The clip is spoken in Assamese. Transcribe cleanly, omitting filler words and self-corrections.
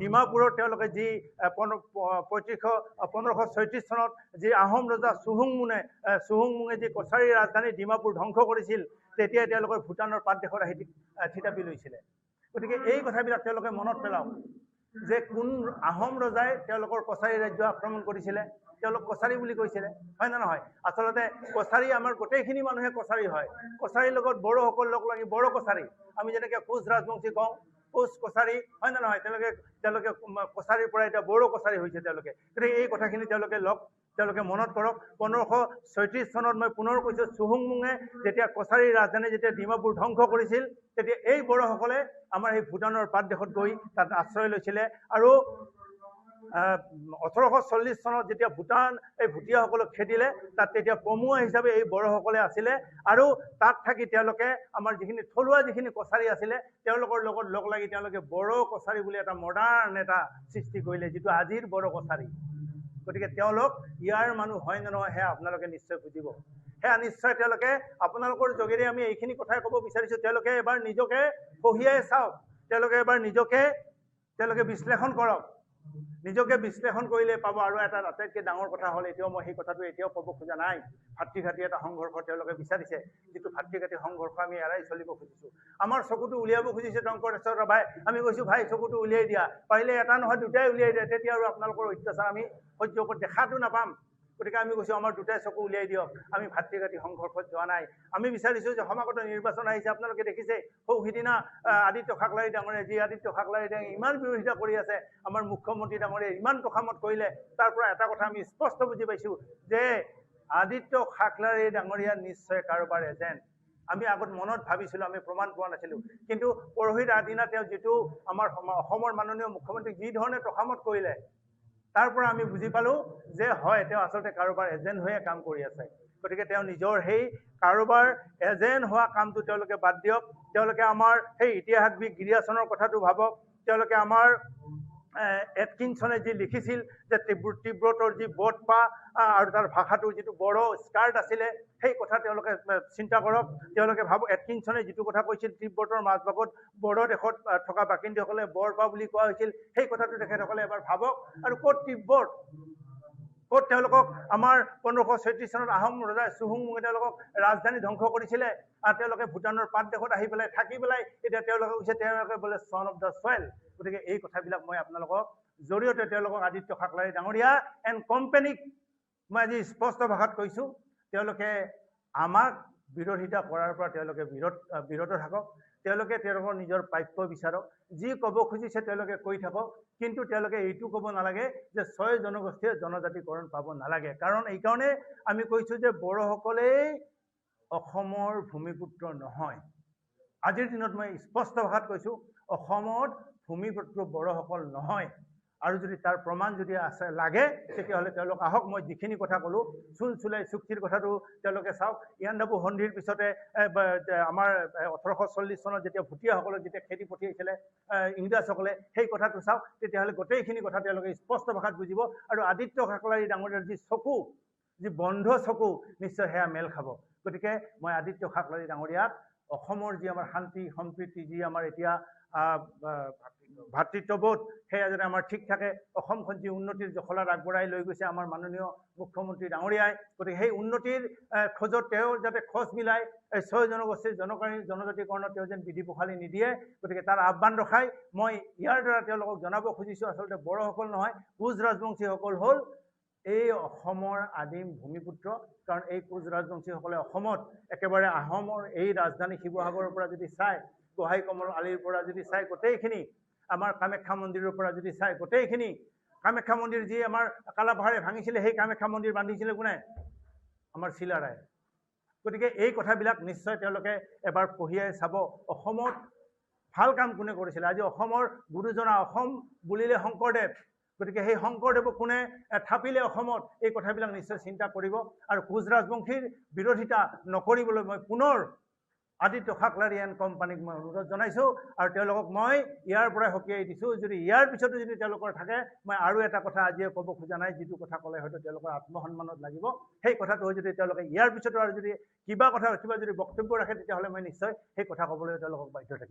ডিমাপুৰত যি 1536 চনত যি আহোম ৰজা চুহুংমুঙে যি কছাৰী ৰাজধানী ডিমাপুৰ ধ্বংস কৰিছিল, তেতিয়া তেওঁলোকে ভূটানৰ প্ৰান্তদেশত আহি থিতাপি লৈছিলে। গতিকে এই কথাবিলাক তেওঁলোকে মনত পেলাওক যে কোন আহোম ৰজাই তেওঁলোকৰ কছাৰী ৰাজ্য আক্ৰমণ কৰিছিলে, তেওঁলোক কছাৰী বুলি কৈছিলে, হয় নে নহয়? আচলতে কছাৰী আমাৰ গোটেইখিনি মানুহে কছাৰী হয়। কছাৰীৰ লগত বড়োসকল লগ লাগি বড়ো কছাৰী, আমি যেনেকৈ কোচ ৰাজবংশী কওঁ, কোচ কছাৰী, হয় নে নহয়? তেওঁলোকে কছাৰীৰ পৰা এতিয়া বড়ো কছাৰী হৈছে তেওঁলোকে। গতিকে এই কথাখিনি তেওঁলোকে মনত কৰক। 1536 চনত মই পুনৰ কৈছোঁ, চুহুংমুঙে যেতিয়া কছাৰী ৰাজধানী যেতিয়া ডিমাপুৰ ধ্বংস কৰিছিল, তেতিয়া এই বড়োসকলে আমাৰ এই ভূটানৰ প্ৰান্তদেশত গৈ তাত আশ্ৰয় লৈছিলে। আৰু 1840 চনত যেতিয়া ভুটীয়াসকলক খেদিলে, তাত তেতিয়া পমুৱা হিচাপে এই বড়োসকলে আছিলে। আৰু তাত থাকি তেওঁলোকে আমাৰ থলুৱা যিখিনি কছাৰী আছিলে, তেওঁলোকৰ লগত লগ লাগি তেওঁলোকে বড়ো কছাৰী বুলি এটা মডাৰ্ণ এটা সৃষ্টি কৰিলে, যিটো আজিৰ বড়ো কছাৰী। গতিকে তেওঁলোক ইয়াৰ মানুহ হয় নে নহয় সেয়া আপোনালোকে নিশ্চয় বুজিব। সেয়া নিশ্চয় তেওঁলোকে আপোনালোকৰ যোগেৰে আমি এইখিনি কথাই ক'ব বিচাৰিছোঁ, তেওঁলোকে এবাৰ নিজকে সহিয়াই চাওক, তেওঁলোকে এবাৰ তেওঁলোকে বিশ্লেষণ কৰক। নিজকে বিশ্লেষণ কৰিলে পাব। আৰু এটা আটাইতকৈ ডাঙৰ কথা হ'ল, মই সেই কথাটো এতিয়াও ক'ব খোজা নাই, ভাতৃঘাতী এটা সংঘৰ্ষ তেওঁলোকে বিচাৰিছে, যিটো ভাতৃঘাতী সংঘৰ্ষ আমি এৰাই চলিব খুজিছোঁ। আমাৰ চকুটো উলিয়াব খুজিছে টংকৰেশ্বৰ ভাই, আমি কৈছোঁ ভাই চকুটো উলিয়াই দিয়া, পাৰিলে এটা নহয় দুটাই উলিয়াই দিয়া, তেতিয়া আৰু আপোনালোকৰ অত্যাচাৰ আমি সহ্য কৰি দেখাটো নাপাম। গতিকে আমি কৈছোঁ আমাৰ দুটাই চকু উলিয়াই দিয়ক, আমি ভাতৃঘাতী সংঘৰ্ষত যোৱা নাই। আমি বিচাৰিছোঁ যে সমাগত নিৰ্বাচন আহিছে, আপোনালোকে দেখিছে সিদিনা আদিত্য খাকলাৰী ডাঙৰীয়াই ইমান বিৰোধিতা কৰি আছে, আমাৰ মুখ্যমন্ত্ৰী ডাঙৰীয়াই ইমান তোষামত কৰিলে, তাৰ পৰা এটা কথা আমি স্পষ্ট বুজি পাইছোঁ যে আদিত্য খাকলাৰী ডাঙৰীয়া নিশ্চয় কাৰোবাৰ এজেণ্ট। আমি আগত মনত ভাবিছিলোঁ, আমি প্ৰমাণ পোৱা নাছিলোঁ, কিন্তু পৰহিৰ আগদিনা তেওঁ যিটো আমাৰ অসমৰ মাননীয় মুখ্যমন্ত্ৰীক যি ধৰণে তোষামত কৰিলে, তাৰ পৰা আমি বুজি পালোঁ যে হয়, তেওঁ আচলতে কাৰোবাৰ এজেণ্ট হৈয়ে কাম কৰি আছে। গতিকে তেওঁ নিজৰ সেই কাৰোবাৰ এজেণ্ট হোৱা কামটো তেওঁলোকে বাদ দিয়ক। তেওঁলোকে আমাৰ সেই ইতিহাসবিদ গিৰিয়াচনৰ কথাটো ভাবক। তেওঁলোকে আমাৰ এটকিনছনে যি লিখিছিল যে তিব্বতৰ যি বটপা আৰু তাৰ ভাষাটো যিটো বড়ো স্কাৰ্ট আছিলে, সেই কথা তেওঁলোকে চিন্তা কৰক। তেওঁলোকে ভাবক, এটকিনছনে যিটো কথা কৈছিল তিব্বতৰ মাজভাগত বড়ো দেশত থকা বাসিন্দাসকলে বৰপা বুলি কোৱা হৈছিল, সেই কথাটো তেখেতসকলে এবাৰ ভাবক। আৰু ক'ত তিব্বত, ক'ত তেওঁলোকক আমাৰ 1536 চনত আহোম ৰজা চুহুংমুঙে তেওঁলোকক ৰাজধানী ধ্বংস কৰিছিলে, আৰু তেওঁলোকে ভূটানৰ প্ৰান্তদেশত আহি পেলাই থাকি পেলাই এতিয়া তেওঁলোকে বোলে চন অফ দ্য ছইল। গতিকে এই কথাবিলাক মই আপোনালোকক জৰিয়তে তেওঁলোকক আদিত্য খাকলাৰী ডাঙৰীয়া এণ্ড কোম্পানীক মই আজি স্পষ্ট ভাষাত কৈছোঁ, তেওঁলোকে আমাক বিৰোধিতা কৰাৰ পৰা তেওঁলোকে বিৰত থাকক। তেওঁলোকে তেওঁলোকৰ নিজৰ প্ৰাপ্য বিচাৰক, যি ক'ব খুজিছে তেওঁলোকে কৈ থাকক, কিন্তু তেওঁলোকে এইটো ক'ব নালাগে যে 6 জনগোষ্ঠীয়ে জনজাতিকৰণ পাব নালাগে। কাৰণ এইকাৰণে আমি কৈছোঁ যে বড়োসকলেই অসমৰ ভূমিপুত্ৰ নহয়। আজিৰ দিনত মই স্পষ্ট ভাষাত কৈছোঁ, অসমত ভূমিপুত্ৰ বড়োসকল নহয়। আৰু যদি তাৰ প্ৰমাণ যদি লাগে, তেতিয়াহ'লে তেওঁলোক আহক। মই যিখিনি কথা ক'লোঁ, চুলচুলাই চুক্তিৰ কথাটো তেওঁলোকে চাওক। ইয়াণ্ডাবু সন্ধিৰ পিছতে আমাৰ 1840 চনত যেতিয়া ভুটীয়াসকলক যেতিয়া খেদি পঠিয়াইছিলে ইংৰাজসকলে, সেই কথাটো চাওক, তেতিয়াহ'লে গোটেইখিনি কথা তেওঁলোকে স্পষ্ট ভাষাত বুজিব। আৰু আদিত্য খাকলাৰী ডাঙৰীয়াৰ যি চকু, যি বন্ধ চকু, নিশ্চয় সেয়া মেল খাব। গতিকে মই আদিত্য খাকলাৰী ডাঙৰীয়াক অসমৰ যি আমাৰ শান্তি সম্প্ৰীতি, যি আমাৰ এতিয়া ভাতৃত্ববোধ, সেয়া যাতে আমাৰ ঠিক থাকে, অসমখন যি উন্নতিৰ জখলাত আগবঢ়াই লৈ গৈছে আমাৰ মাননীয় মুখ্যমন্ত্ৰী ডাঙৰীয়াই, গতিকে সেই উন্নতিৰ খোজত তেওঁ যাতে খোজ মিলাই 6 জনগোষ্ঠীৰ জনজাতিকৰণত তেওঁ যেন বিধি পখালি নিদিয়ে, গতিকে তাৰ আহ্বান ৰখাই মই ইয়াৰ দ্বাৰা তেওঁলোকক জনাব খুজিছোঁ, আচলতে বড়োসকল নহয়, কোচ ৰাজবংশীসকল হ'ল এই অসমৰ আদিম ভূমিপুত্ৰ। কাৰণ এই কোচ ৰাজবংশীসকলে অসমত একেবাৰে আহোমৰ এই ৰাজধানী শিৱসাগৰৰ পৰা যদি চাই, গোহাঁই কমল আলিৰ পৰা যদি চাই, গোটেইখিনি আমাৰ কামাখ্যা মন্দিৰৰ পৰা যদি চাই, গোটেইখিনি কামাখ্যা মন্দিৰ যি আমাৰ কালাপাহাৰে ভাঙিছিলে, সেই কামাখ্যা মন্দিৰ বান্ধিছিলে কোনে? আমাৰ চিলাৰায়ে। গতিকে এই কথাবিলাক নিশ্চয় তেওঁলোকে এবাৰ পঢ়িয়াই চাব। অসমত ভাল কাম কোনে কৰিছিলে? আজি অসমৰ গুৰুজনা, অসম বুলিলে শংকৰদেৱ, গতিকে সেই শংকৰদেৱক কোনে থাপিলে অসমত, এই কথাবিলাক নিশ্চয় চিন্তা কৰিব। আৰু কোচ ৰাজবংশীৰ বিৰোধিতা নকৰিবলৈ মই পুনৰ আদিত্য খাকলাৰী এণ্ড কোম্পানীক মই অনুৰোধ জনাইছোঁ। আৰু তেওঁলোকক মই ইয়াৰ পৰাই সকীয়াই দিছোঁ, যদি ইয়াৰ পিছতো যদি তেওঁলোকৰ থাকে, মই আৰু এটা কথা আজিয়ে ক'ব খোজা নাই, যিটো কথা ক'লে হয়তো তেওঁলোকৰ আত্মসন্মানত লাগিব। সেই কথাটো হৈ যদি তেওঁলোকে ইয়াৰ পিছতো আৰু যদি কিবা যদি বক্তব্য ৰাখে, তেতিয়াহ'লে মই নিশ্চয় সেই কথা ক'বলৈ তেওঁলোকক বাধ্য থাকিম।